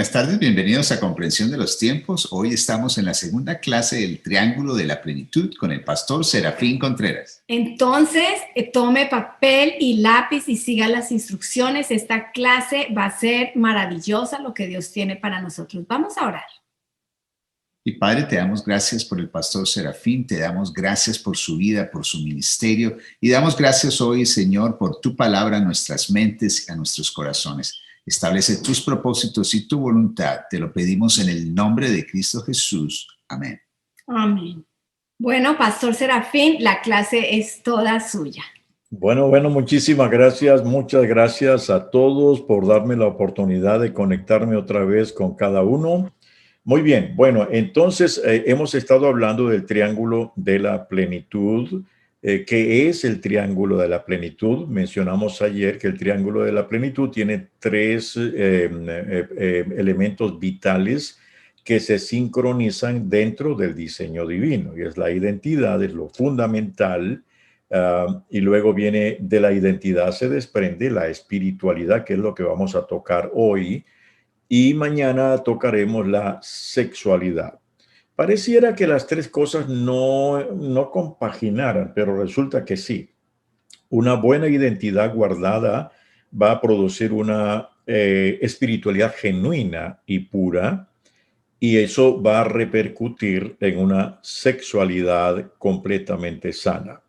Buenas tardes, bienvenidos a Comprensión de los Tiempos. Hoy estamos en la segunda clase del Triángulo de la Plenitud con el pastor Serafín Contreras. Entonces, tome papel y lápiz y siga las instrucciones. Esta clase va a ser maravillosa, lo que Dios tiene para nosotros. Vamos a orar. Y Padre, te damos gracias por el pastor Serafín, te damos gracias por su vida, por su ministerio, y damos gracias hoy, Señor, por tu palabra a nuestras mentes y a nuestros corazones. Establece tus propósitos y tu voluntad. Te lo pedimos en el nombre de Cristo Jesús. Amén. Amén. Bueno, pastor Serafín, la clase es toda suya. Bueno, muchísimas gracias. Muchas gracias a todos por darme la oportunidad de conectarme otra vez con cada uno. Muy bien, bueno, entonces hemos estado hablando del triángulo de la plenitud. ¿Qué es el triángulo de la plenitud? Mencionamos ayer que el triángulo de la plenitud tiene tres elementos vitales que se sincronizan dentro del diseño divino. Y es la identidad, es lo fundamental. Y luego viene de la identidad, se desprende la espiritualidad, que es lo que vamos a tocar hoy. Y mañana tocaremos la sexualidad. Pareciera que las tres cosas no compaginaran, pero resulta que sí. Una buena identidad guardada va a producir una espiritualidad genuina y pura, y eso va a repercutir en una sexualidad completamente sana.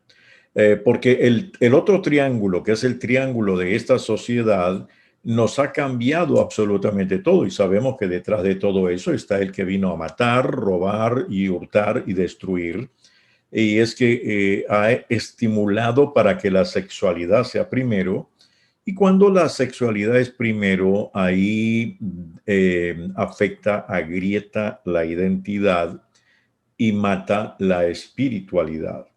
Porque el otro triángulo, que es el triángulo de esta sociedad, nos ha cambiado absolutamente todo, y sabemos que detrás de todo eso está el que vino a matar, robar y hurtar y destruir. Y es que ha estimulado para que la sexualidad sea primero, y cuando la sexualidad es primero, ahí afecta, agrieta la identidad y mata la espiritualidad.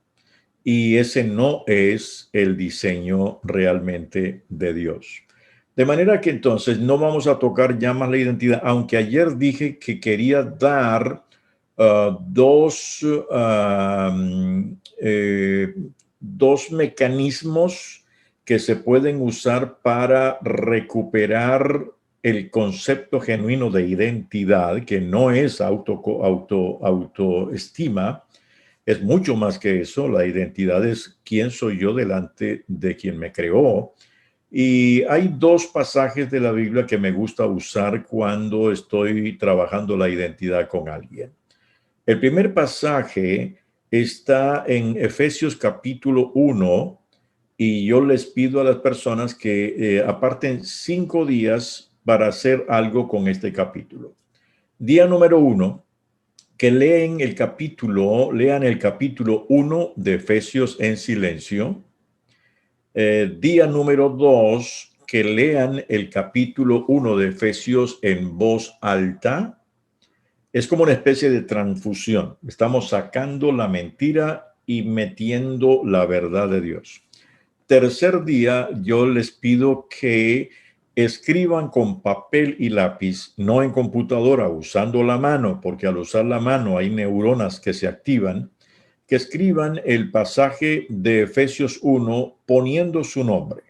Y ese no es el diseño realmente de Dios. De manera que entonces no vamos a tocar ya más la identidad, aunque ayer dije que quería dar dos mecanismos que se pueden usar para recuperar el concepto genuino de identidad, que no es autoestima. Es mucho más que eso. La identidad es quién soy yo delante de quien me creó. Y hay dos pasajes de la Biblia que me gusta usar cuando estoy trabajando la identidad con alguien. El primer pasaje está en Efesios capítulo 1, y yo les pido a las personas que aparten 5 días para hacer algo con este capítulo. Día número 1, que lean el capítulo 1 de Efesios en silencio. Día número 2, que lean el capítulo 1 de Efesios en voz alta. Es como una especie de transfusión. Estamos sacando la mentira y metiendo la verdad de Dios. Tercer día, yo les pido que escriban con papel y lápiz, no en computadora, usando la mano, porque al usar la mano hay neuronas que se activan, que escriban el pasaje de Efesios 1 poniendo su nombre.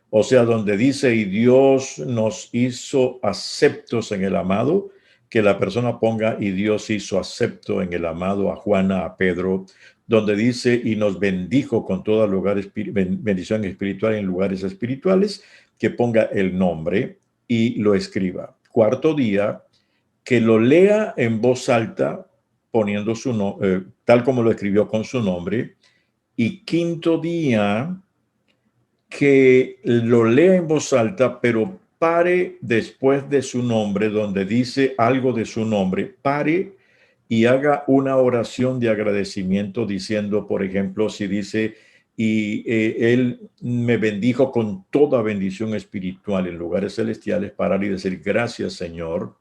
O sea, donde dice, y Dios nos hizo aceptos en el amado, que la persona ponga, y Dios hizo acepto en el amado a Juana, a Pedro. Donde dice, y nos bendijo con toda bendición espiritual en lugares espirituales, que ponga el nombre y lo escriba. Cuarto día, que lo lea en voz alta, poniendo su nombre, tal como lo escribió con su nombre. Y quinto día, que lo lea en voz alta, pero pare después de su nombre, donde dice algo de su nombre, pare y haga una oración de agradecimiento diciendo, por ejemplo, si dice, y él me bendijo con toda bendición espiritual en lugares celestiales, parar y decir, gracias, Señor,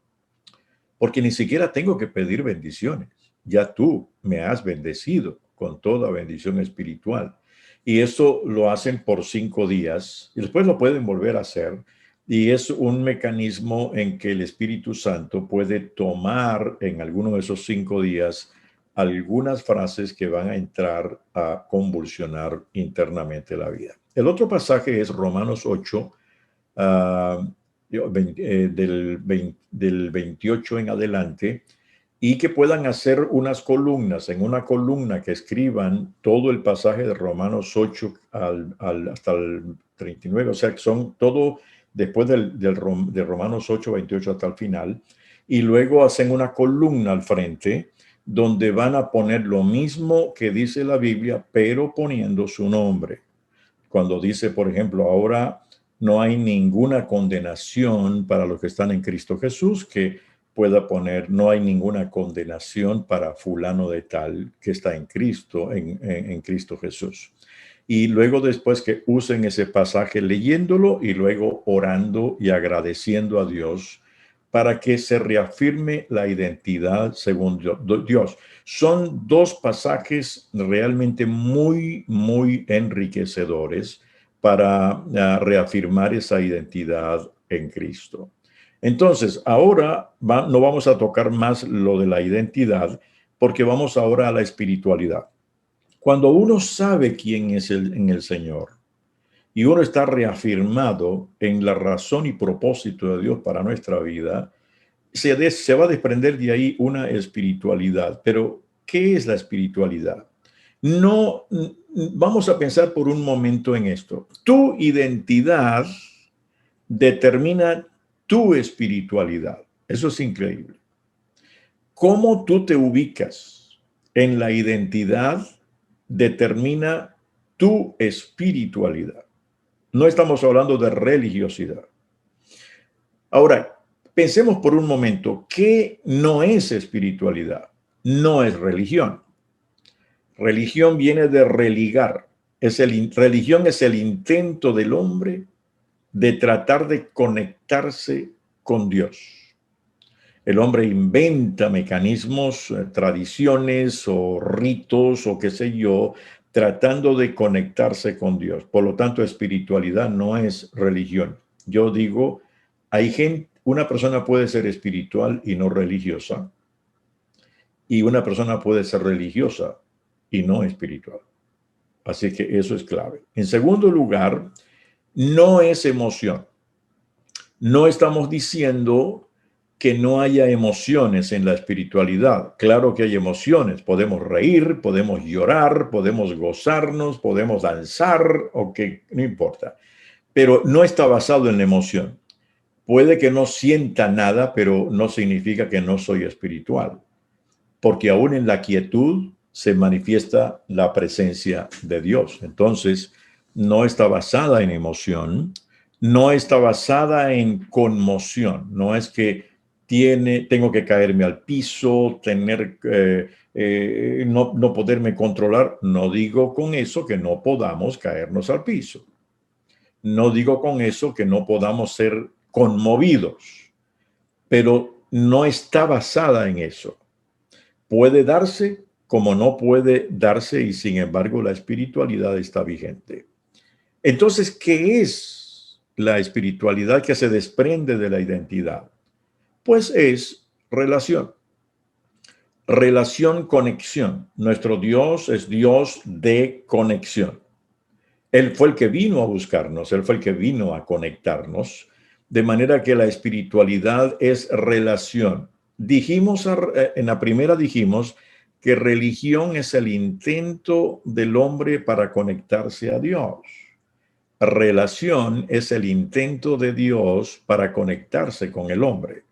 porque ni siquiera tengo que pedir bendiciones. Ya tú me has bendecido con toda bendición espiritual. Y eso lo hacen por 5 días y después lo pueden volver a hacer. Y es un mecanismo en que el Espíritu Santo puede tomar en alguno de esos 5 días algunas frases que van a entrar a convulsionar internamente la vida. El otro pasaje es Romanos 8, del 28 en adelante, y que puedan hacer unas columnas, en una columna que escriban todo el pasaje de Romanos 8 hasta el 39, o sea, que son todo después de Romanos 8, 28 hasta el final, y luego hacen una columna al frente donde van a poner lo mismo que dice la Biblia, pero poniendo su nombre. Cuando dice, por ejemplo, ahora no hay ninguna condenación para los que están en Cristo Jesús, que pueda poner, no hay ninguna condenación para fulano de tal que está en Cristo, en Cristo Jesús. Y luego después que usen ese pasaje leyéndolo y luego orando y agradeciendo a Dios para que se reafirme la identidad según Dios. Son dos pasajes realmente muy, muy enriquecedores para reafirmar esa identidad en Cristo. Entonces, ahora no vamos a tocar más lo de la identidad, porque vamos ahora a la espiritualidad. Cuando uno sabe quién es en el Señor y uno está reafirmado en la razón y propósito de Dios para nuestra vida, se va a desprender de ahí una espiritualidad. Pero, ¿qué es la espiritualidad? No, vamos a pensar por un momento en esto. Tu identidad determina tu espiritualidad. Eso es increíble. Cómo tú te ubicas en la identidad determina tu espiritualidad. No estamos hablando de religiosidad. Ahora, pensemos por un momento, ¿qué no es espiritualidad? No es religión. Religión viene de religar. Religión es el intento del hombre de tratar de conectarse con Dios. El hombre inventa mecanismos, tradiciones o ritos o qué sé yo, tratando de conectarse con Dios. Por lo tanto, espiritualidad no es religión. Yo digo, una persona puede ser espiritual y no religiosa, y una persona puede ser religiosa y no espiritual. Así que eso es clave. En segundo lugar, no es emoción. No estamos diciendo que no haya emociones en la espiritualidad. Claro que hay emociones. Podemos reír, podemos llorar, podemos gozarnos, podemos danzar, no importa. Pero no está basado en la emoción. Puede que no sienta nada, pero no significa que no soy espiritual. Porque aún en la quietud se manifiesta la presencia de Dios. Entonces, no está basada en emoción, no está basada en conmoción. No es que tengo que caerme al piso, no poderme controlar. No digo con eso que no podamos caernos al piso. No digo con eso que no podamos ser conmovidos, pero no está basada en eso. Puede darse como no puede darse, y sin embargo la espiritualidad está vigente. Entonces, ¿qué es la espiritualidad que se desprende de la identidad? Pues es relación. Relación, conexión. Nuestro Dios es Dios de conexión. Él fue el que vino a buscarnos, Él fue el que vino a conectarnos, de manera que la espiritualidad es relación. En la primera dijimos que religión es el intento del hombre para conectarse a Dios. Relación es el intento de Dios para conectarse con el hombre.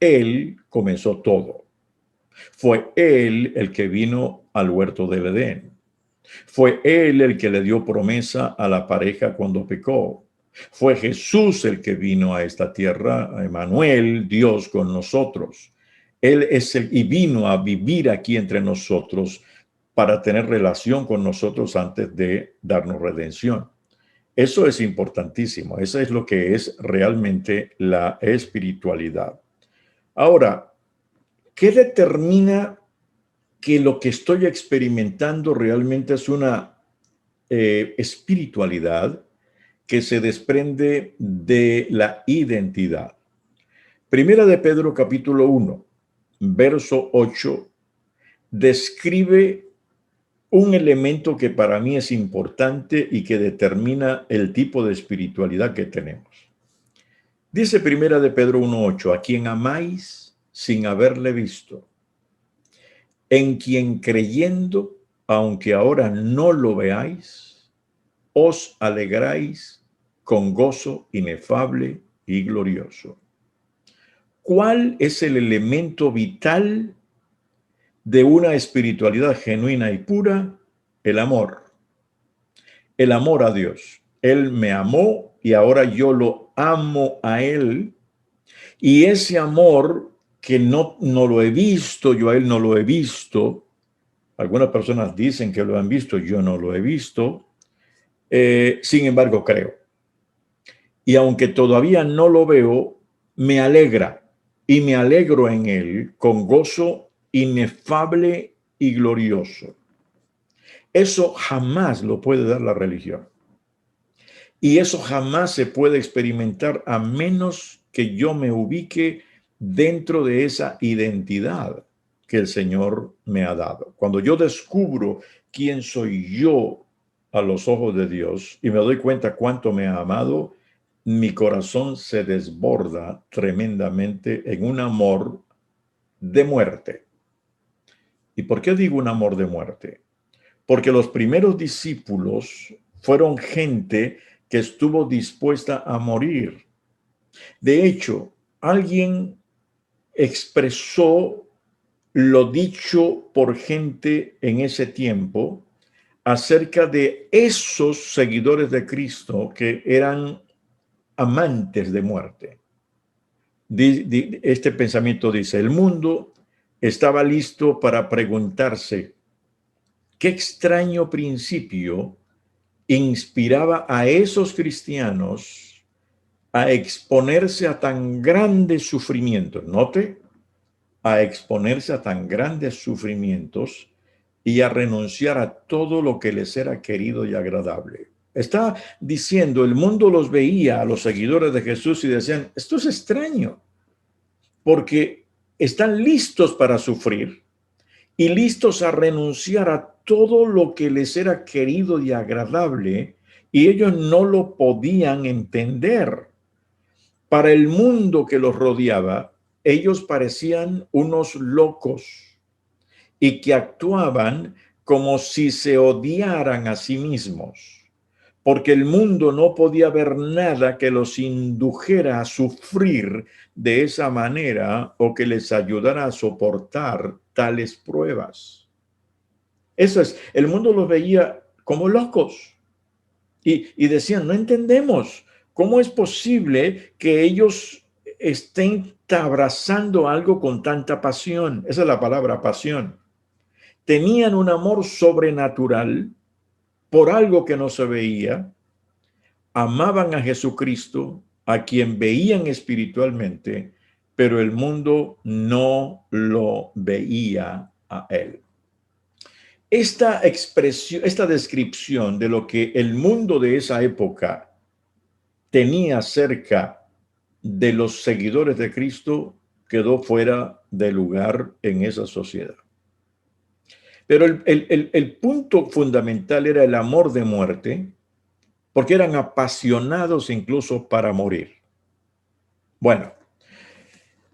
Él comenzó todo. Fue Él el que vino al huerto del Edén. Fue Él el que le dio promesa a la pareja cuando pecó. Fue Jesús el que vino a esta tierra, Emmanuel, Dios con nosotros. Él y vino a vivir aquí entre nosotros para tener relación con nosotros antes de darnos redención. Eso es importantísimo. Eso es lo que es realmente la espiritualidad. Ahora, ¿qué determina que lo que estoy experimentando realmente es una espiritualidad que se desprende de la identidad? Primera de Pedro, capítulo 1, verso 8, describe un elemento que para mí es importante y que determina el tipo de espiritualidad que tenemos. Dice Primera de Pedro 1:8, a quien amáis sin haberle visto, en quien creyendo, aunque ahora no lo veáis, os alegráis con gozo inefable y glorioso. ¿Cuál es el elemento vital de una espiritualidad genuina y pura? El amor. El amor a Dios. Él me amó y ahora yo lo amo a Él. Y ese amor que no lo he visto, yo a Él no lo he visto. Algunas personas dicen que lo han visto, yo no lo he visto. Sin embargo, creo. Y aunque todavía no lo veo, me alegra y me alegro en Él con gozo inefable y glorioso. Eso jamás lo puede dar la religión. Y eso jamás se puede experimentar a menos que yo me ubique dentro de esa identidad que el Señor me ha dado. Cuando yo descubro quién soy yo a los ojos de Dios y me doy cuenta cuánto me ha amado, mi corazón se desborda tremendamente en un amor de muerte. ¿Y por qué digo un amor de muerte? Porque los primeros discípulos fueron gente que estuvo dispuesta a morir. De hecho, alguien expresó lo dicho por gente en ese tiempo acerca de esos seguidores de Cristo que eran amantes de muerte. Este pensamiento dice, el mundo estaba listo para preguntarse, ¿qué extraño principio inspiraba a esos cristianos a exponerse a tan grandes sufrimientos? Note, a exponerse a tan grandes sufrimientos y a renunciar a todo lo que les era querido y agradable. Está diciendo, el mundo los veía a los seguidores de Jesús y decían, esto es extraño, porque están listos para sufrir y listos a renunciar a todo lo que les era querido y agradable, y ellos no lo podían entender. Para el mundo que los rodeaba, ellos parecían unos locos y que actuaban como si se odiaran a sí mismos, porque el mundo no podía ver nada que los indujera a sufrir de esa manera o que les ayudara a soportar tales pruebas. Eso es, el mundo los veía como locos y decían, no entendemos cómo es posible que ellos estén abrazando algo con tanta pasión. Esa es la palabra pasión. Tenían un amor sobrenatural por algo que no se veía, amaban a Jesucristo, a quien veían espiritualmente, pero el mundo no lo veía a Él. Esta expresión, esta descripción de lo que el mundo de esa época tenía acerca de los seguidores de Cristo quedó fuera de lugar en esa sociedad. Pero el punto fundamental era el amor de muerte, porque eran apasionados incluso para morir. Bueno,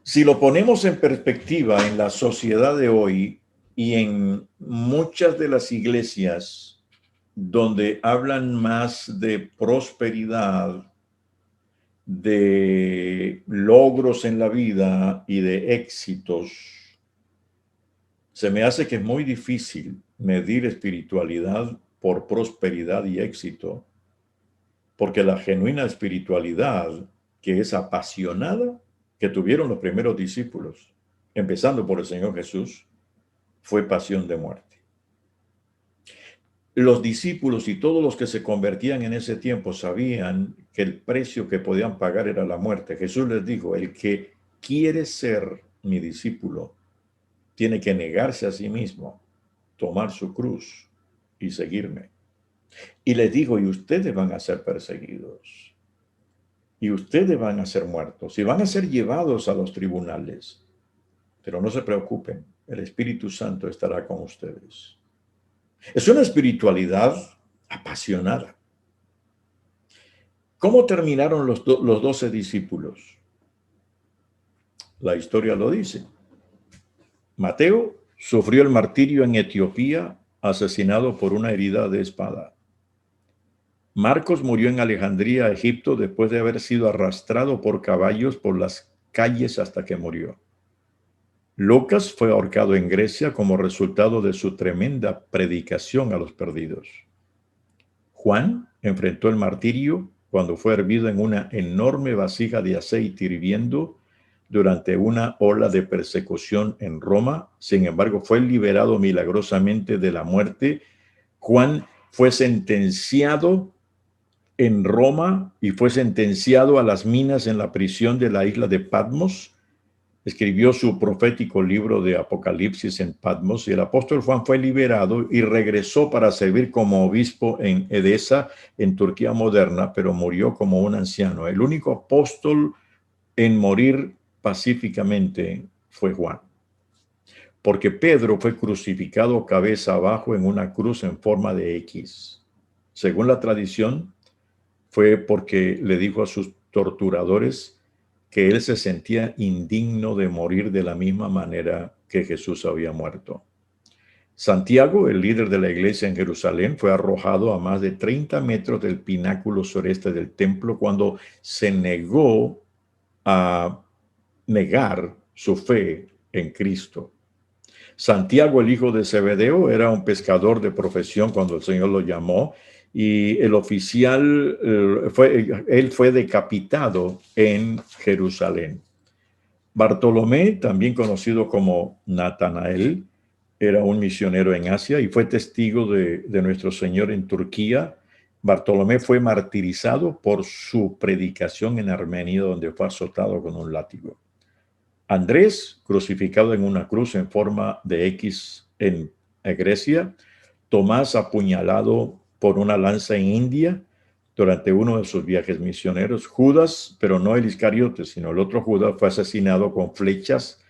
si lo ponemos en perspectiva en la sociedad de hoy y en muchas de las iglesias donde hablan más de prosperidad, de logros en la vida y de éxitos, se me hace que es muy difícil medir espiritualidad por prosperidad y éxito, porque la genuina espiritualidad, que es apasionada, que tuvieron los primeros discípulos, empezando por el Señor Jesús, fue pasión de muerte. Los discípulos y todos los que se convertían en ese tiempo sabían que el precio que podían pagar era la muerte. Jesús les dijo, el que quiere ser mi discípulo tiene que negarse a sí mismo, tomar su cruz y seguirme. Y les digo, y ustedes van a ser perseguidos, y ustedes van a ser muertos, y van a ser llevados a los tribunales. Pero no se preocupen, el Espíritu Santo estará con ustedes. Es una espiritualidad apasionada. ¿Cómo terminaron los 12 discípulos? La historia lo dice. Mateo sufrió el martirio en Etiopía, asesinado por una herida de espada. Marcos murió en Alejandría, Egipto, después de haber sido arrastrado por caballos por las calles hasta que murió. Lucas fue ahorcado en Grecia como resultado de su tremenda predicación a los perdidos. Juan enfrentó el martirio cuando fue hervido en una enorme vasija de aceite hirviendo durante una ola de persecución en Roma. Sin embargo, fue liberado milagrosamente de la muerte. Juan fue sentenciado en Roma y fue sentenciado a las minas en la prisión de la isla de Patmos. Escribió su profético libro de Apocalipsis en Patmos y el apóstol Juan fue liberado y regresó para servir como obispo en Edesa, en Turquía moderna, pero murió como un anciano. El único apóstol en morir pacíficamente fue Juan, porque Pedro fue crucificado cabeza abajo en una cruz en forma de X. Según la tradición, fue porque le dijo a sus torturadores que él se sentía indigno de morir de la misma manera que Jesús había muerto. Santiago, el líder de la iglesia en Jerusalén, fue arrojado a más de 30 metros del pináculo sureste del templo cuando se negó a negar su fe en Cristo. Santiago, el hijo de Zebedeo, era un pescador de profesión cuando el Señor lo llamó, y el oficial, él fue decapitado en Jerusalén. Bartolomé, también conocido como Natanael, era un misionero en Asia y fue testigo de nuestro Señor en Turquía. Bartolomé fue martirizado por su predicación en Armenia, donde fue azotado con un látigo. Andrés, crucificado en una cruz en forma de X en Grecia. Tomás, apuñalado por una lanza en India durante uno de sus viajes misioneros. Judas, pero no el Iscariote, sino el otro Judas, fue asesinado con flechas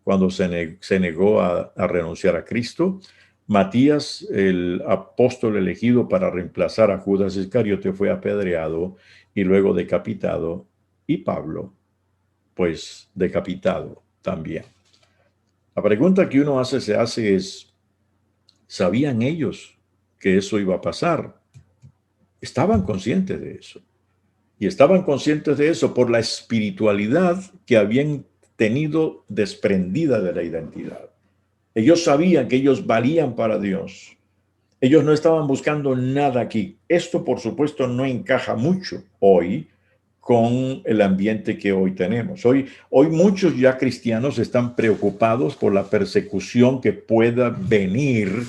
cuando se negó a renunciar a Cristo. Matías, el apóstol elegido para reemplazar a Judas Iscariote, fue apedreado y luego decapitado. Y Pablo, pues decapitado también. La pregunta que uno se hace es, ¿sabían ellos que eso iba a pasar? Estaban conscientes de eso. Y estaban conscientes de eso por la espiritualidad que habían tenido desprendida de la identidad. Ellos sabían que ellos valían para Dios. Ellos no estaban buscando nada aquí. Esto, por supuesto, no encaja mucho hoy con el ambiente que hoy tenemos. Hoy muchos ya cristianos están preocupados por la persecución que pueda venir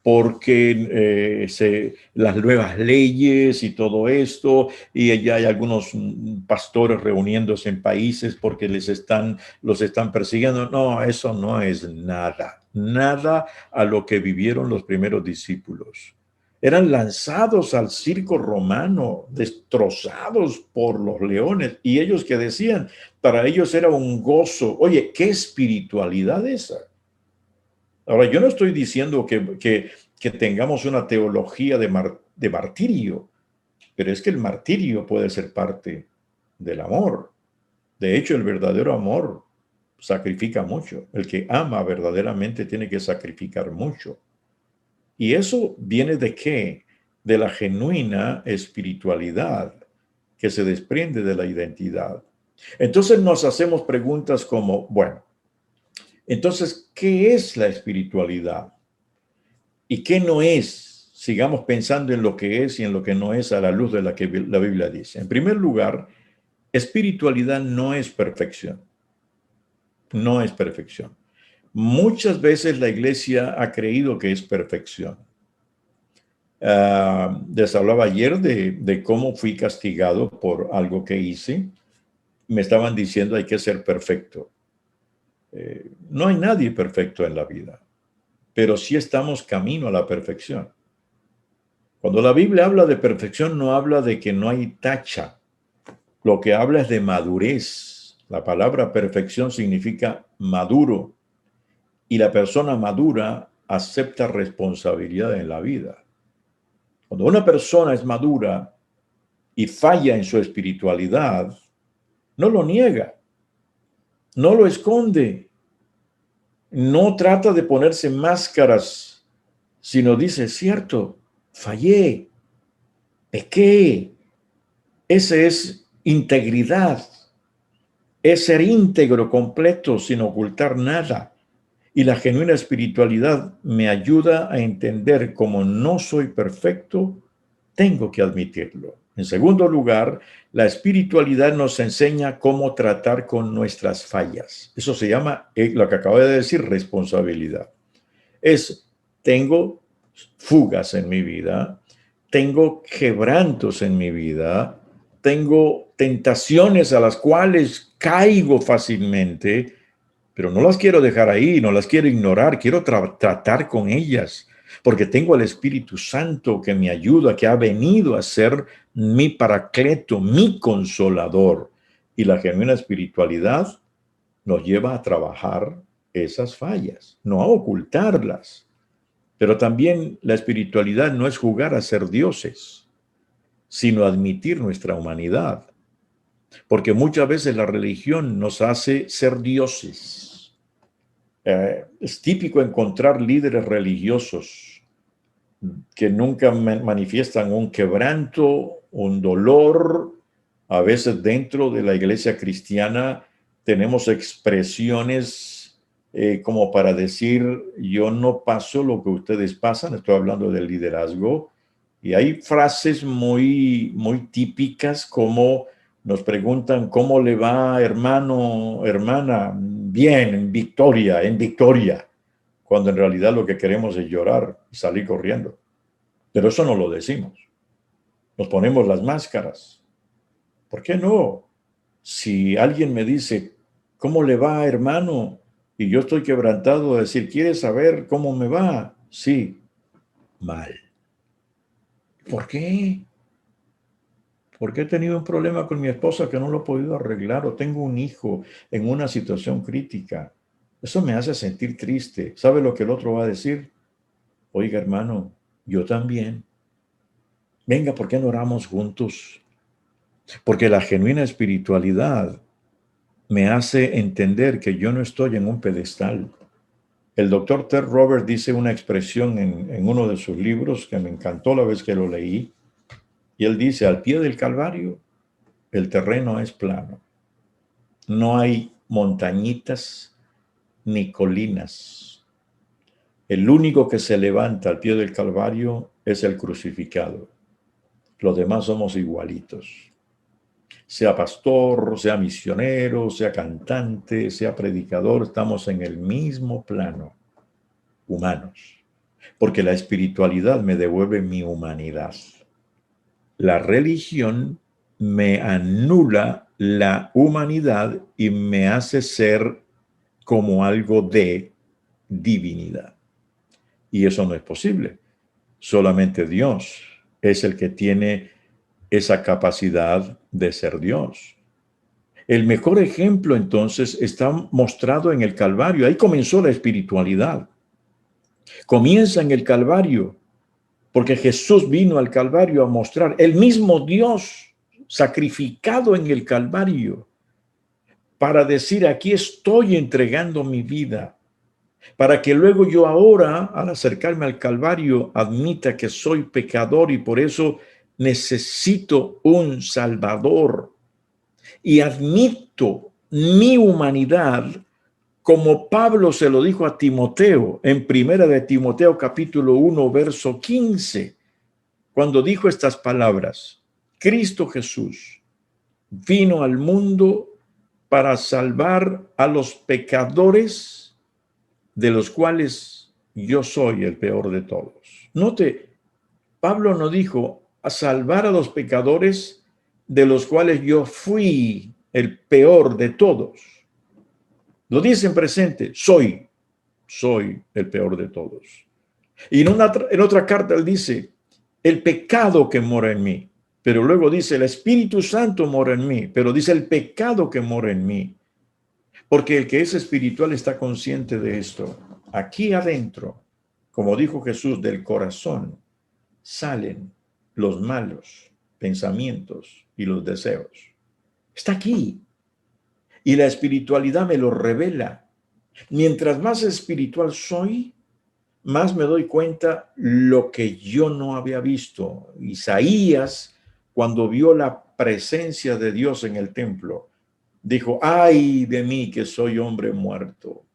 porque las nuevas leyes y todo esto, y ya hay algunos pastores reuniéndose en países porque los están persiguiendo. No, eso no es nada a lo que vivieron los primeros discípulos. Eran lanzados al circo romano, destrozados por los leones, y ellos que decían, para ellos era un gozo. Oye, ¿qué espiritualidad esa? Ahora, yo no estoy diciendo que tengamos una teología de martirio, pero es que el martirio puede ser parte del amor. De hecho, el verdadero amor sacrifica mucho. El que ama verdaderamente tiene que sacrificar mucho. ¿Y eso viene de qué? De la genuina espiritualidad que se desprende de la identidad. Entonces nos hacemos preguntas como, bueno, entonces, ¿qué es la espiritualidad? ¿Y qué no es? Sigamos pensando en lo que es y en lo que no es a la luz de la que la Biblia dice. En primer lugar, espiritualidad no es perfección. No es perfección. Muchas veces la iglesia ha creído que es perfección. Les hablaba ayer de cómo fui castigado por algo que hice. Me estaban diciendo hay que ser perfecto. No hay nadie perfecto en la vida, pero sí estamos camino a la perfección. Cuando la Biblia habla de perfección, no habla de que no hay tacha. Lo que habla es de madurez. La palabra perfección significa maduro. Y la persona madura acepta responsabilidad en la vida. Cuando una persona es madura y falla en su espiritualidad, no lo niega, no lo esconde, no trata de ponerse máscaras, sino dice, es cierto, fallé, pequé. Esa es integridad, es ser íntegro, completo, sin ocultar nada. Y la genuina espiritualidad me ayuda a entender como no soy perfecto, tengo que admitirlo. En segundo lugar, la espiritualidad nos enseña cómo tratar con nuestras fallas. Eso se llama, lo que acabo de decir, responsabilidad. Tengo fugas en mi vida, tengo quebrantos en mi vida, tengo tentaciones a las cuales caigo fácilmente, pero no las quiero dejar ahí, no las quiero ignorar, quiero tratar con ellas, porque tengo al Espíritu Santo que me ayuda, que ha venido a ser mi paracleto, mi consolador. Y la genuina espiritualidad nos lleva a trabajar esas fallas, no a ocultarlas. Pero también la espiritualidad no es jugar a ser dioses, sino admitir nuestra humanidad. Porque muchas veces la religión nos hace ser dioses. Es típico encontrar líderes religiosos que nunca manifiestan un quebranto, un dolor. A veces dentro de la iglesia cristiana tenemos expresiones como para decir, yo no paso lo que ustedes pasan, estoy hablando del liderazgo. Y hay frases muy típicas como nos preguntan, ¿cómo le va, hermano, hermana? Bien, en victoria, cuando en realidad lo que queremos es llorar y salir corriendo. Pero eso no lo decimos. Nos ponemos las máscaras. ¿Por qué no? Si alguien me dice, ¿cómo le va, hermano? Y yo estoy quebrantado de decir, ¿quieres saber cómo me va? Sí, mal. ¿Por qué? Porque he tenido un problema con mi esposa que no lo he podido arreglar, o tengo un hijo en una situación crítica. Eso me hace sentir triste. ¿Sabe lo que el otro va a decir? Oiga, hermano, yo también. Venga, ¿por qué no oramos juntos? Porque la genuina espiritualidad me hace entender que yo no estoy en un pedestal. El doctor Ted Roberts dice una expresión en uno de sus libros que me encantó la vez que lo leí. Y él dice, al pie del Calvario, el terreno es plano. No hay montañitas ni colinas. El único que se levanta al pie del Calvario es el crucificado. Los demás somos igualitos. Sea pastor, sea misionero, sea cantante, sea predicador, estamos en el mismo plano, humanos. Porque la espiritualidad me devuelve mi humanidad. La religión me anula la humanidad y me hace ser como algo de divinidad. Y eso no es posible. Solamente Dios es el que tiene esa capacidad de ser Dios. El mejor ejemplo, entonces, está mostrado en el Calvario. Ahí comenzó la espiritualidad. Comienza en el Calvario, porque Jesús vino al Calvario a mostrar el mismo Dios sacrificado en el Calvario para decir, aquí estoy entregando mi vida, para que luego yo ahora, al acercarme al Calvario, admita que soy pecador y por eso necesito un Salvador. Y admito mi humanidad, como Pablo se lo dijo a Timoteo, en primera de Timoteo capítulo 1, verso 15, cuando dijo estas palabras, Cristo Jesús vino al mundo para salvar a los pecadores, de los cuales yo soy el peor de todos. Note, Pablo no dijo a salvar a los pecadores de los cuales yo fui el peor de todos. Lo dice en presente, soy el peor de todos. Y en otra carta él dice, el pecado que mora en mí. Pero luego dice, el Espíritu Santo mora en mí. Pero dice, el pecado que mora en mí. Porque el que es espiritual está consciente de esto. Aquí adentro, como dijo Jesús, del corazón salen los malos pensamientos y los deseos. Está aquí. Y la espiritualidad me lo revela. Mientras más espiritual soy, más me doy cuenta lo que yo no había visto. Isaías, cuando vio la presencia de Dios en el templo, dijo, ay de mí que soy hombre muerto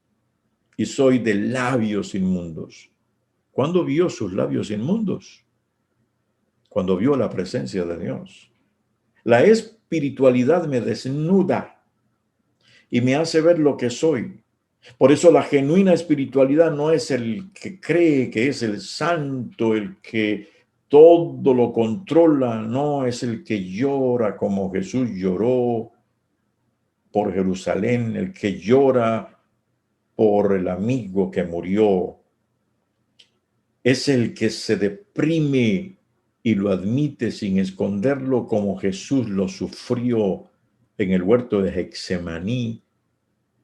y soy de labios inmundos. ¿Cuándo vio sus labios inmundos? Cuando vio la presencia de Dios. La espiritualidad me desnuda y me hace ver lo que soy. Por eso la genuina espiritualidad no es el que cree que es el santo, el que todo lo controla, no, es el que llora como Jesús lloró por Jerusalén, el que llora por el amigo que murió. Es el que se deprime y lo admite sin esconderlo como Jesús lo sufrió en el huerto de Getsemaní,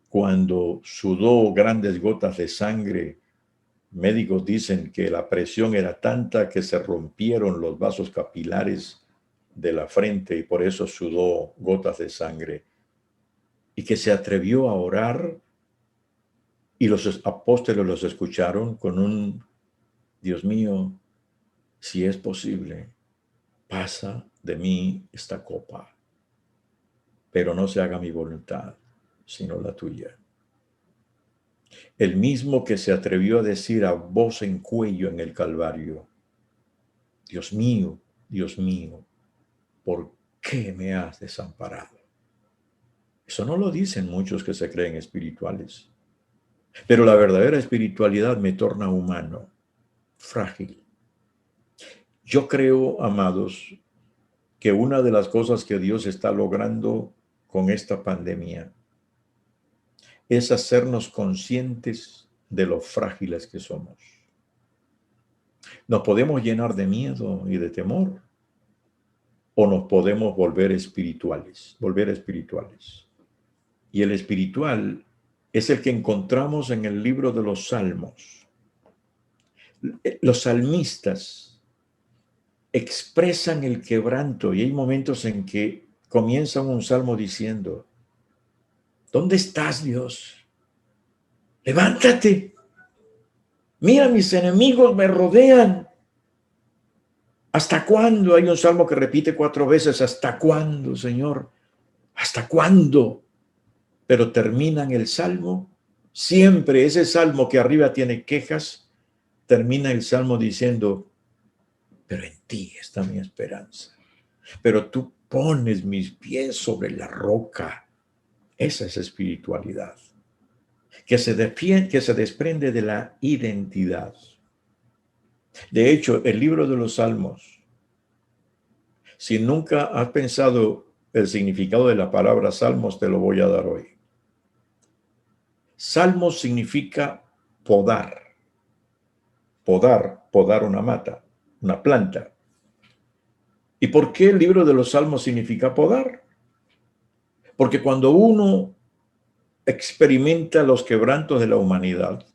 cuando sudó grandes gotas de sangre. Médicos dicen que la presión era tanta que se rompieron los vasos capilares de la frente y por eso sudó gotas de sangre. Y que se atrevió a orar y los apóstoles los escucharon con un, Dios mío, si es posible, pasa de mí esta copa, pero no se haga mi voluntad, sino la tuya. El mismo que se atrevió a decir a voz en cuello en el Calvario, Dios mío, ¿por qué me has desamparado? Eso no lo dicen muchos que se creen espirituales. Pero la verdadera espiritualidad me torna humano, frágil. Yo creo, amados, que una de las cosas que Dios está logrando con esta pandemia es hacernos conscientes de lo frágiles que somos. Nos podemos llenar de miedo y de temor, o nos podemos volver espirituales. Y el espiritual es el que encontramos en el libro de los Salmos. Los salmistas expresan el quebranto y hay momentos en que comienzan un salmo diciendo, ¿dónde estás, Dios? Levántate. Mira, mis enemigos me rodean. ¿Hasta cuándo? Hay un salmo que repite 4 veces, ¿hasta cuándo, Señor? ¿Hasta cuándo? Pero terminan el salmo, siempre ese salmo que arriba tiene quejas, termina el salmo diciendo, pero en ti está mi esperanza. Pero tú pones mis pies sobre la roca. Esa es espiritualidad, que se desprende de la identidad. De hecho, el libro de los Salmos, si nunca has pensado el significado de la palabra salmos, te lo voy a dar hoy. Salmos significa podar. Podar una mata, una planta. ¿Y por qué el libro de los Salmos significa podar? Porque cuando uno experimenta los quebrantos de la humanidad,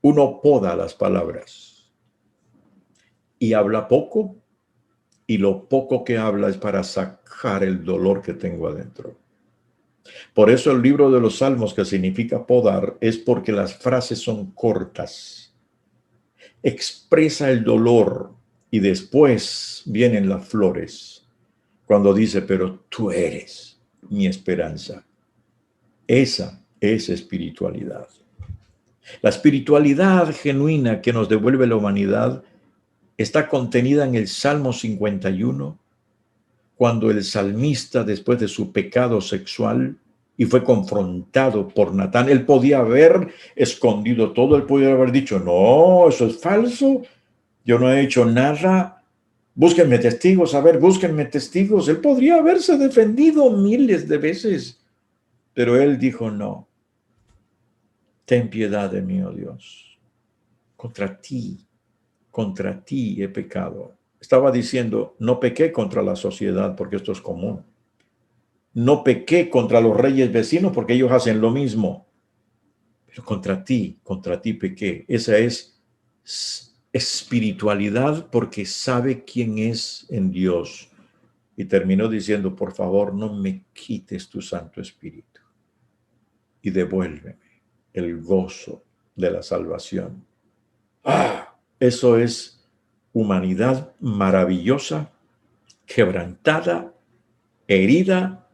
uno poda las palabras y habla poco, y lo poco que habla es para sacar el dolor que tengo adentro. Por eso el libro de los Salmos, que significa podar, es porque las frases son cortas. Expresa el dolor y después vienen las flores. Cuando dice, pero tú eres mi esperanza. Esa es espiritualidad. La espiritualidad genuina que nos devuelve la humanidad está contenida en el Salmo 51, cuando el salmista, después de su pecado sexual y fue confrontado por Natán, él podía haber escondido todo, él podía haber dicho, no, eso es falso, yo no he hecho nada, búsquenme testigos, búsquenme testigos. Él podría haberse defendido miles de veces, pero él dijo, no, ten piedad de mí, oh Dios, contra ti he pecado. Estaba diciendo, no pequé contra la sociedad porque esto es común. No pequé contra los reyes vecinos porque ellos hacen lo mismo. Pero contra ti pequé. Esa es espiritualidad porque sabe quién es en Dios. Y terminó diciendo, por favor, no me quites tu Santo Espíritu y devuélveme el gozo de la salvación. Eso es humanidad maravillosa, quebrantada, herida,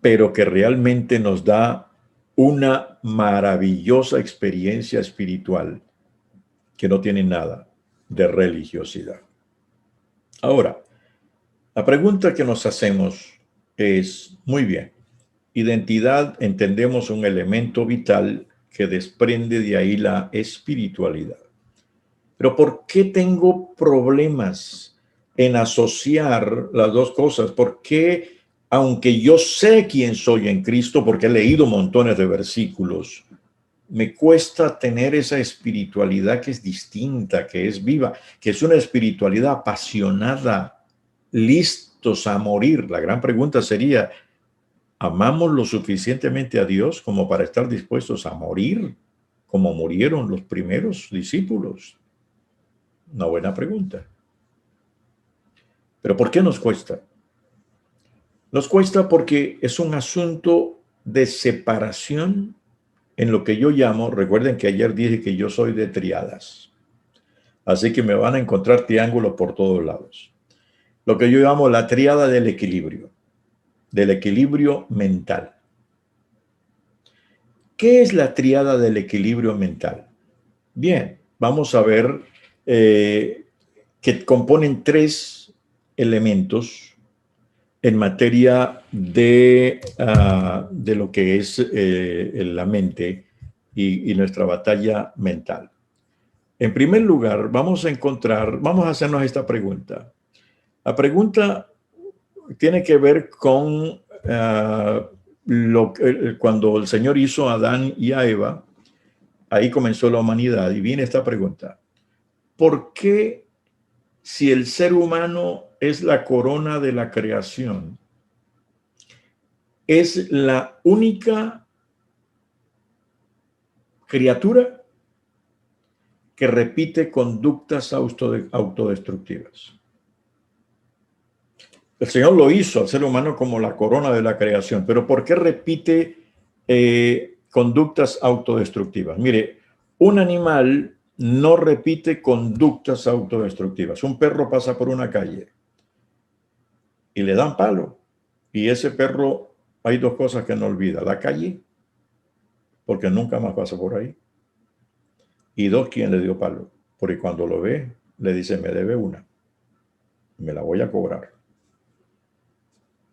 pero que realmente nos da una maravillosa experiencia espiritual que no tiene nada de religiosidad. Ahora, la pregunta que nos hacemos es, muy bien, identidad entendemos un elemento vital que desprende de ahí la espiritualidad. Pero ¿por qué tengo problemas en asociar las dos cosas? ¿Por qué, aunque yo sé quién soy en Cristo, porque he leído montones de versículos, me cuesta tener esa espiritualidad que es distinta, que es viva, que es una espiritualidad apasionada, listos a morir? La gran pregunta sería, ¿amamos lo suficientemente a Dios como para estar dispuestos a morir como murieron los primeros discípulos? Una buena pregunta. ¿Pero por qué nos cuesta? Nos cuesta porque es un asunto de separación en lo que yo llamo, recuerden que ayer dije que yo soy de triadas, así que me van a encontrar triángulos por todos lados. Lo que yo llamo la triada del equilibrio mental. ¿Qué es la triada del equilibrio mental? Bien, vamos a ver que componen tres elementos en materia de lo que es la mente y nuestra batalla mental. En primer lugar, vamos a hacernos esta pregunta. La pregunta tiene que ver con cuando el Señor hizo a Adán y a Eva, ahí comenzó la humanidad, y viene esta pregunta. ¿Por qué, si el ser humano es la corona de la creación, es la única criatura que repite conductas autodestructivas? El Señor lo hizo al ser humano como la corona de la creación, pero ¿por qué repite conductas autodestructivas? Mire, un animal no repite conductas autodestructivas. Un perro pasa por una calle y le dan palo. Y ese perro, hay dos cosas que no olvida: la calle, porque nunca más pasa por ahí. Y dos, ¿quién le dio palo? Porque cuando lo ve, le dice, me debe una. Me la voy a cobrar.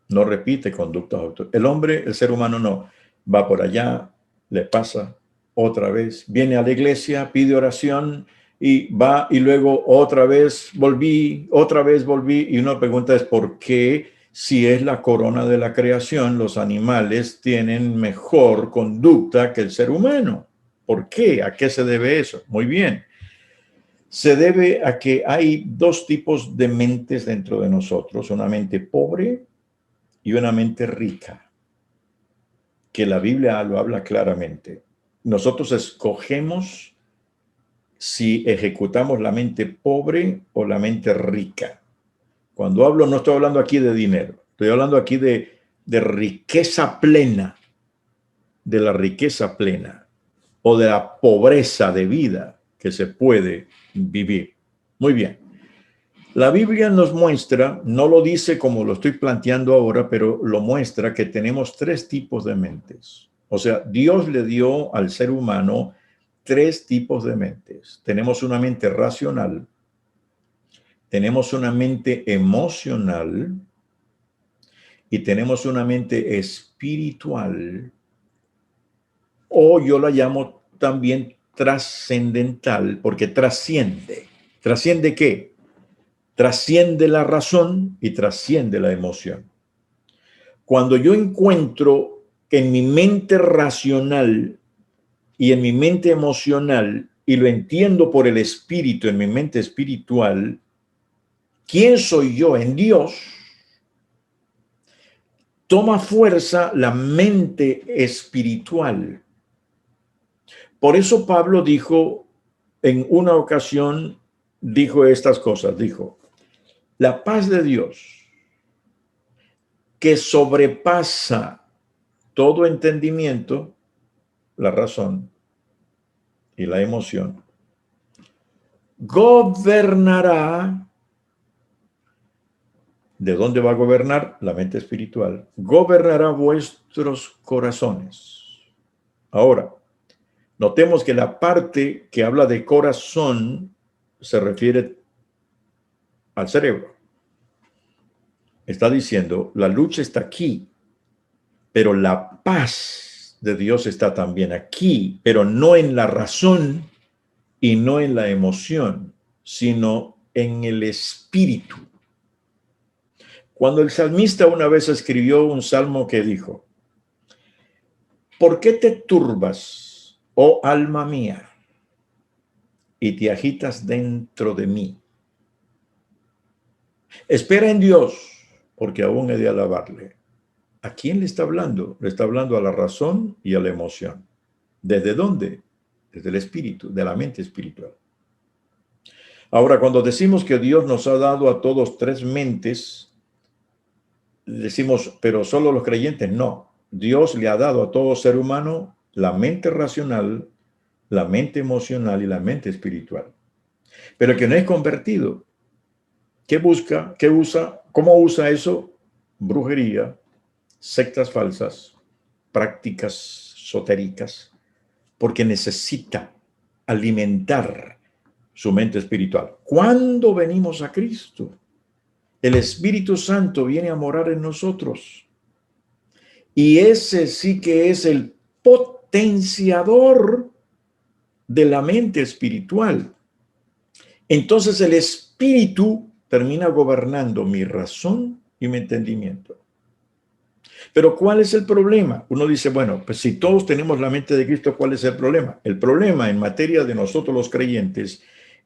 No repite conductas autodestructivas. El hombre, el ser humano no. Va por allá, le pasa otra vez, viene a la iglesia, pide oración y va, y luego otra vez volví, y una pregunta es ¿por qué, si es la corona de la creación, los animales tienen mejor conducta que el ser humano? ¿Por qué? ¿A qué se debe eso? Muy bien. Se debe a que hay dos tipos de mentes dentro de nosotros, una mente pobre y una mente rica, que la Biblia lo habla claramente. Nosotros escogemos si ejecutamos la mente pobre o la mente rica. Cuando hablo, no estoy hablando aquí de dinero, estoy hablando aquí de riqueza plena, de la riqueza plena o de la pobreza de vida que se puede vivir. Muy bien. La Biblia nos muestra, no lo dice como lo estoy planteando ahora, pero lo muestra, que tenemos tres tipos de mentes. O sea, Dios le dio al ser humano tres tipos de mentes. Tenemos una mente racional, tenemos una mente emocional y tenemos una mente espiritual, o yo la llamo también trascendental, porque trasciende. ¿Trasciende qué? Trasciende la razón y trasciende la emoción. Cuando yo encuentro en mi mente racional y en mi mente emocional, y lo entiendo por el espíritu, en mi mente espiritual, ¿quién soy yo en Dios? Toma fuerza la mente espiritual. Por eso Pablo dijo en una ocasión, dijo estas cosas, dijo, la paz de Dios que sobrepasa todo entendimiento, la razón y la emoción, gobernará. ¿De dónde va a gobernar? La mente espiritual. Gobernará vuestros corazones. Ahora, notemos que la parte que habla de corazón se refiere al cerebro. Está diciendo, la lucha está aquí, pero la paz de Dios está también aquí, pero no en la razón y no en la emoción, sino en el espíritu. Cuando el salmista una vez escribió un salmo que dijo, ¿por qué te turbas, oh alma mía, y te agitas dentro de mí? Espera en Dios, porque aún he de alabarle. ¿A quién le está hablando? Le está hablando a la razón y a la emoción. ¿Desde dónde? Desde el espíritu, de la mente espiritual. Ahora, cuando decimos que Dios nos ha dado a todos tres mentes, decimos, pero solo los creyentes, no. Dios le ha dado a todo ser humano la mente racional, la mente emocional y la mente espiritual. Pero el que no es convertido, ¿qué busca? ¿Qué usa? ¿Cómo usa eso? Brujería, sectas falsas, prácticas esotéricas, porque necesita alimentar su mente espiritual. ¿Cuándo venimos a Cristo? El Espíritu Santo viene a morar en nosotros. Y ese sí que es el potenciador de la mente espiritual. Entonces el Espíritu termina gobernando mi razón y mi entendimiento. Pero ¿cuál es el problema? Uno dice, bueno, pues si todos tenemos la mente de Cristo, ¿cuál es el problema? El problema en materia de nosotros los creyentes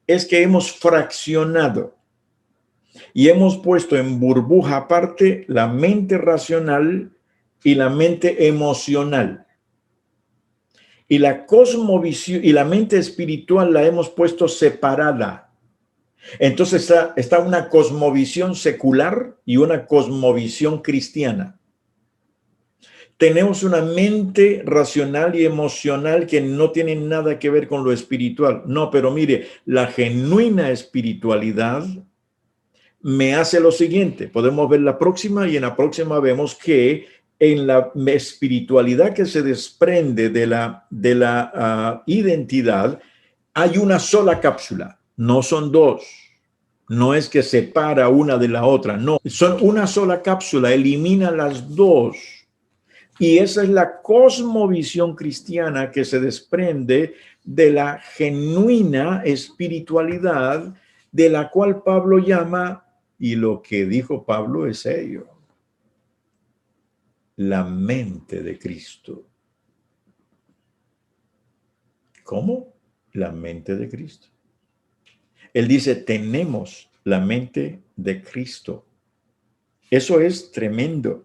es que hemos fraccionado y hemos puesto en burbuja aparte la mente racional y la mente emocional. Y la cosmovisión y la mente espiritual la hemos puesto separada. Entonces está una cosmovisión secular y una cosmovisión cristiana. Tenemos una mente racional y emocional que no tienen nada que ver con lo espiritual. No, pero mire, la genuina espiritualidad me hace lo siguiente. Podemos ver la próxima y en la próxima vemos que en la espiritualidad que se desprende de la identidad hay una sola cápsula, no son dos. No es que separa una de la otra, no, son una sola cápsula, elimina las dos. Y esa es la cosmovisión cristiana que se desprende de la genuina espiritualidad de la cual Pablo llama, y lo que dijo Pablo es serio, la mente de Cristo. ¿Cómo? La mente de Cristo. Él dice, tenemos la mente de Cristo. Eso es tremendo.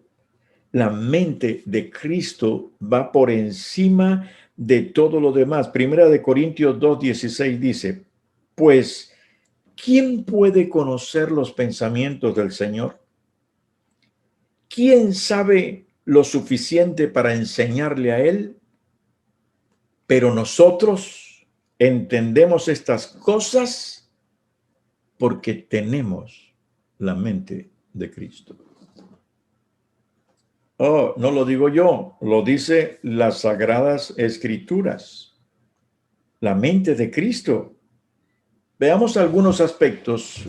La mente de Cristo va por encima de todo lo demás. Primera de Corintios 2:16 dice, pues, ¿quién puede conocer los pensamientos del Señor? ¿Quién sabe lo suficiente para enseñarle a Él? Pero nosotros entendemos estas cosas porque tenemos la mente de Cristo. Oh, no lo digo yo, lo dice las Sagradas Escrituras. La mente de Cristo. Veamos algunos aspectos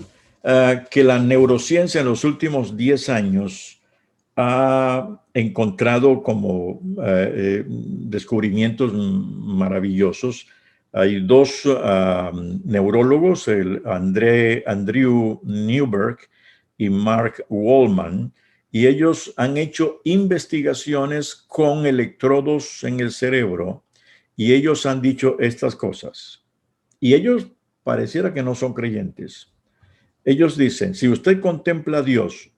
que la neurociencia en los últimos 10 años ha encontrado como descubrimientos maravillosos. Hay dos neurólogos, el Andrew Newberg y Mark Wallman, y ellos han hecho investigaciones con electrodos en el cerebro y ellos han dicho estas cosas. Y ellos pareciera que no son creyentes. Ellos dicen, si usted contempla a Dios,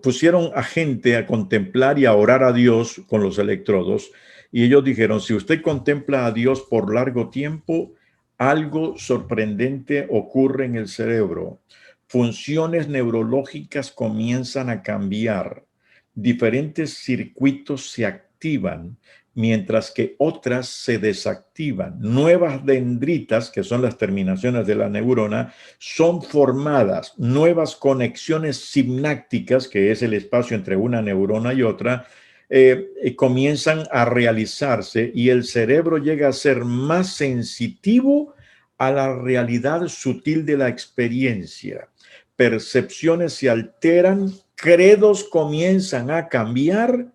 pusieron a gente a contemplar y a orar a Dios con los electrodos, y ellos dijeron, si usted contempla a Dios por largo tiempo, algo sorprendente ocurre en el cerebro. Funciones neurológicas comienzan a cambiar. Diferentes circuitos se activan, mientras que otras se desactivan. Nuevas dendritas, que son las terminaciones de la neurona, son formadas. Nuevas conexiones sinápticas, que es el espacio entre una neurona y otra, comienzan a realizarse y el cerebro llega a ser más sensitivo a la realidad sutil de la experiencia. Percepciones se alteran, credos comienzan a cambiar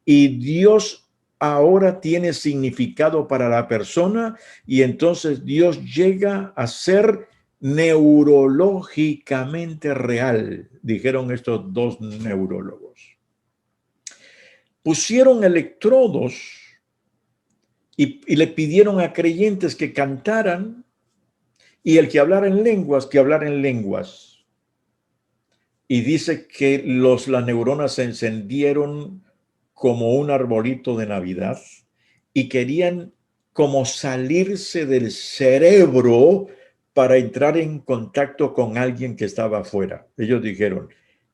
y Dios ahora tiene significado para la persona y entonces Dios llega a ser neurológicamente real, dijeron estos dos neurólogos. Pusieron electrodos y le pidieron a creyentes que cantaran y el que hablara en lenguas, que hablara en lenguas. Y dice que las neuronas se encendieron como un arbolito de Navidad y querían como salirse del cerebro para entrar en contacto con alguien que estaba afuera. Ellos dijeron,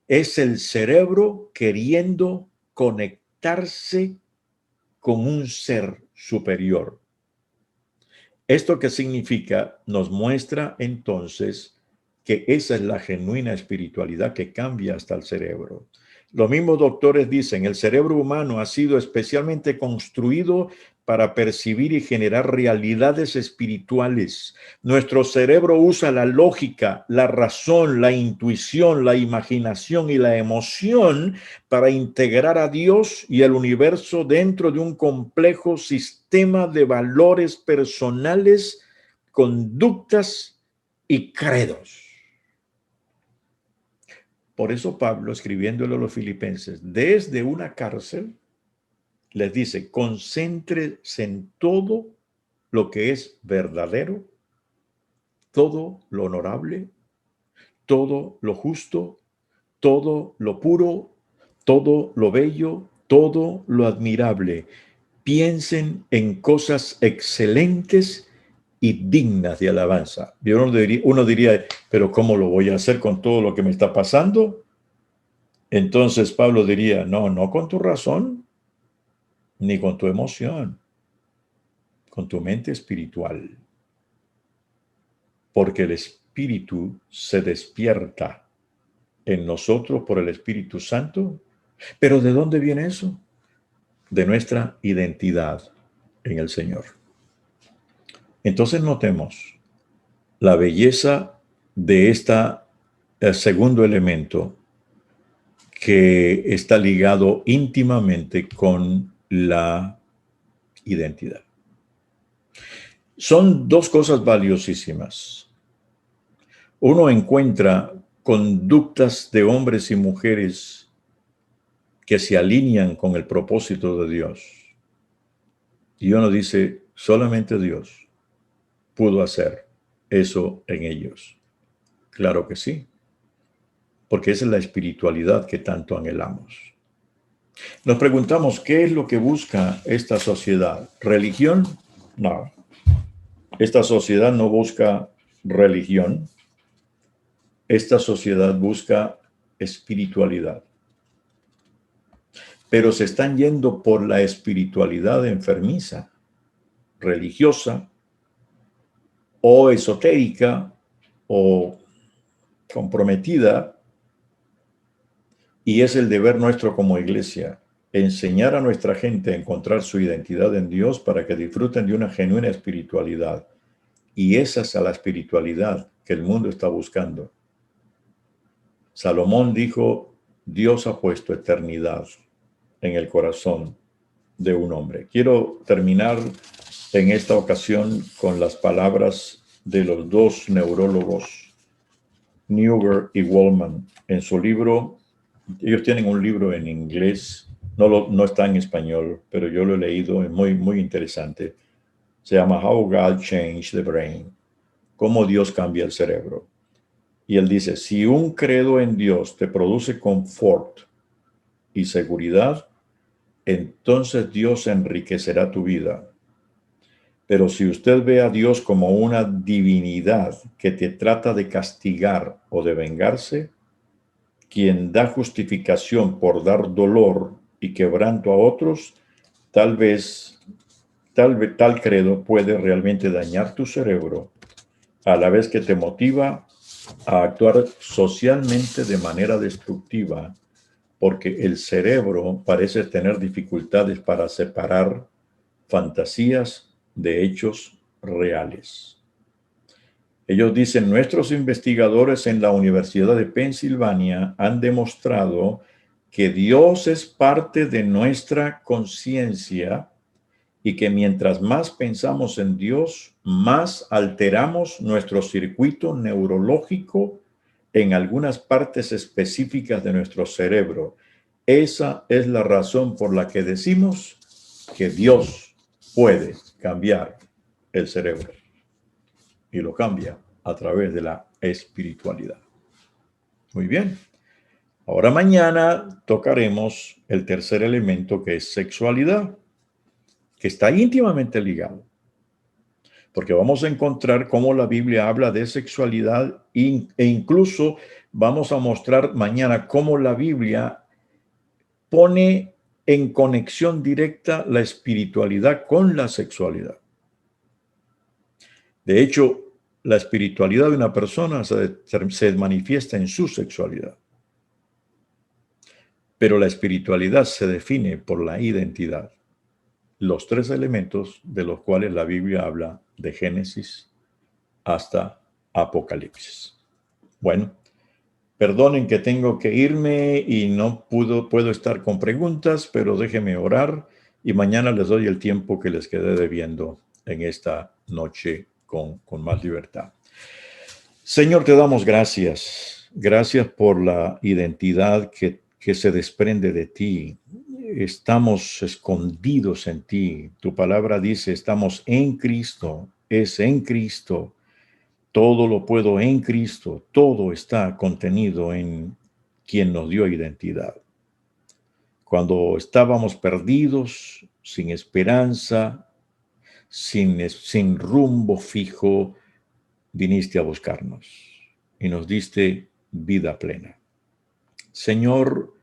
es el cerebro queriendo conectarse con un ser superior. ¿Esto qué significa? Nos muestra entonces que esa es la genuina espiritualidad que cambia hasta el cerebro. Los mismos doctores dicen, el cerebro humano ha sido especialmente construido para percibir y generar realidades espirituales. Nuestro cerebro usa la lógica, la razón, la intuición, la imaginación y la emoción para integrar a Dios y el universo dentro de un complejo sistema de valores personales, conductas y credos. Por eso Pablo, escribiéndole a los filipenses, desde una cárcel, les dice, concéntrense en todo lo que es verdadero, todo lo honorable, todo lo justo, todo lo puro, todo lo bello, todo lo admirable. Piensen en cosas excelentes y dignas de alabanza. Y uno diría, pero ¿cómo lo voy a hacer con todo lo que me está pasando? Entonces Pablo diría, no con tu razón, ni con tu emoción, con tu mente espiritual. Porque el espíritu se despierta en nosotros por el Espíritu Santo. ¿Pero de dónde viene eso? De nuestra identidad en el Señor. Entonces notemos la belleza de el segundo elemento que está ligado íntimamente con la identidad. Son dos cosas valiosísimas. Uno encuentra conductas de hombres y mujeres que se alinean con el propósito de Dios. Y uno dice, solamente Dios pudo hacer eso en ellos. Claro que sí, porque esa es la espiritualidad que tanto anhelamos. Nos preguntamos, ¿qué es lo que busca esta sociedad? ¿Religión? No. Esta sociedad no busca religión. Esta sociedad busca espiritualidad. Pero se están yendo por la espiritualidad enfermiza, religiosa, o esotérica, o comprometida, y es el deber nuestro como iglesia, enseñar a nuestra gente a encontrar su identidad en Dios para que disfruten de una genuina espiritualidad. Y esa es la espiritualidad que el mundo está buscando. Salomón dijo, Dios ha puesto eternidad en el corazón de un hombre. Quiero terminar en esta ocasión con las palabras de los dos neurólogos, Newber y Wallman, en su libro. Ellos tienen un libro en inglés, no está en español, pero yo lo he leído, es muy, muy interesante. Se llama How God Changed the Brain, cómo Dios cambia el cerebro. Y él dice, si un credo en Dios te produce confort y seguridad, entonces Dios enriquecerá tu vida. Pero si usted ve a Dios como una divinidad que te trata de castigar o de vengarse, quien da justificación por dar dolor y quebranto a otros, tal vez tal credo puede realmente dañar tu cerebro, a la vez que te motiva a actuar socialmente de manera destructiva, porque el cerebro parece tener dificultades para separar fantasías de hechos reales. Ellos dicen, nuestros investigadores en la Universidad de Pensilvania han demostrado que Dios es parte de nuestra conciencia y que mientras más pensamos en Dios, más alteramos nuestro circuito neurológico en algunas partes específicas de nuestro cerebro. Esa es la razón por la que decimos que Dios puede cambiar el cerebro y lo cambia a través de la espiritualidad. Muy bien. Ahora mañana tocaremos el tercer elemento, que es sexualidad, que está íntimamente ligado, porque vamos a encontrar cómo la Biblia habla de sexualidad e incluso vamos a mostrar mañana cómo la Biblia pone en conexión directa la espiritualidad con la sexualidad. De hecho, la espiritualidad de una persona se manifiesta en su sexualidad. Pero la espiritualidad se define por la identidad. Los tres elementos de los cuales la Biblia habla de Génesis hasta Apocalipsis. Bueno, perdonen que tengo que irme y no puedo estar con preguntas, pero déjenme orar y mañana les doy el tiempo que les quedé debiendo en esta noche con más libertad. Señor, te damos gracias. Gracias por la identidad que se desprende de ti. Estamos escondidos en ti. Tu palabra dice, estamos en Cristo, es en Cristo. Todo lo puedo en Cristo. Todo está contenido en quien nos dio identidad. Cuando estábamos perdidos, sin esperanza, sin rumbo fijo, viniste a buscarnos y nos diste vida plena. Señor,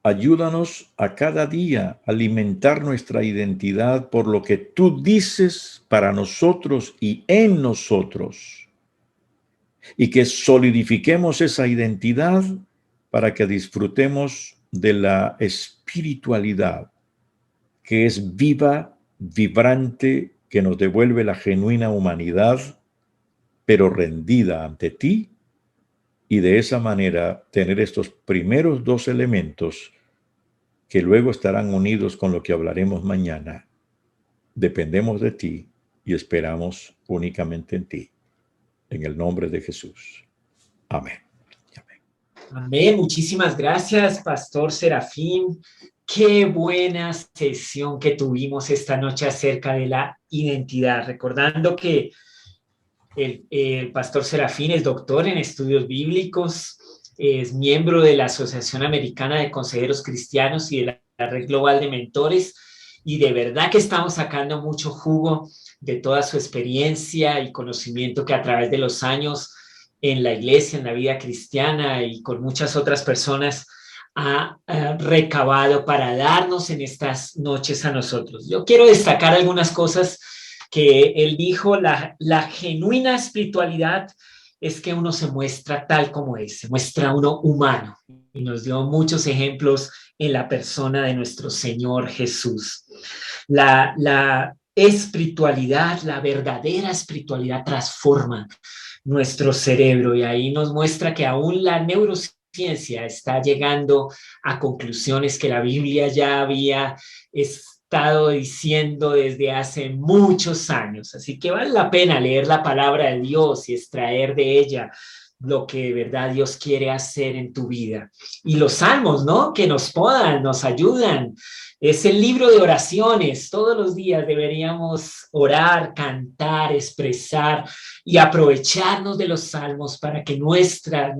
ayúdanos a cada día a alimentar nuestra identidad por lo que tú dices para nosotros y en nosotros, y que solidifiquemos esa identidad para que disfrutemos de la espiritualidad que es viva, vibrante, que nos devuelve la genuina humanidad, pero rendida ante ti, y de esa manera tener estos primeros dos elementos que luego estarán unidos con lo que hablaremos mañana. Dependemos de ti y esperamos únicamente en ti. En el nombre de Jesús. Amén. Amén. Amén. Muchísimas gracias, Pastor Serafín. Qué buena sesión que tuvimos esta noche acerca de la identidad. Recordando que el Pastor Serafín es doctor en estudios bíblicos, es miembro de la Asociación Americana de Consejeros Cristianos y de la Red Global de Mentores, y de verdad que estamos sacando mucho jugo de toda su experiencia y conocimiento que a través de los años en la iglesia, en la vida cristiana y con muchas otras personas ha recabado para darnos en estas noches a nosotros. Yo quiero destacar algunas cosas que él dijo. La genuina espiritualidad es que uno se muestra tal como es, se muestra uno humano, y nos dio muchos ejemplos en la persona de nuestro Señor Jesús. La espiritualidad, la verdadera espiritualidad transforma nuestro cerebro, y ahí nos muestra que aún la neurociencia está llegando a conclusiones que la Biblia ya había estado diciendo desde hace muchos años. Así que vale la pena leer la palabra de Dios y extraer de ella lo que de verdad Dios quiere hacer en tu vida. Y los salmos, ¿no? Que nos podan, nos ayudan. Es el libro de oraciones. Todos los días deberíamos orar, cantar, expresar y aprovecharnos de los salmos para que nuestra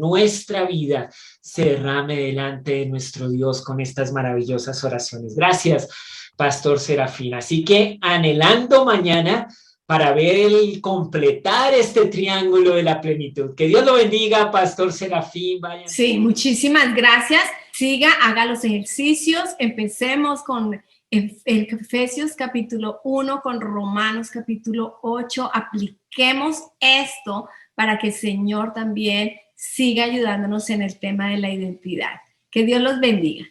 vida se derrame delante de nuestro Dios con estas maravillosas oraciones. Gracias, Pastor Serafín. Así que anhelando mañana para ver el completar este triángulo de la plenitud. Que Dios lo bendiga, Pastor Serafín. Vayan. Sí, muchísimas gracias. Siga, haga los ejercicios. Empecemos con Efesios capítulo 1, con Romanos capítulo 8. Apliquemos esto para que el Señor también siga ayudándonos en el tema de la identidad. Que Dios los bendiga.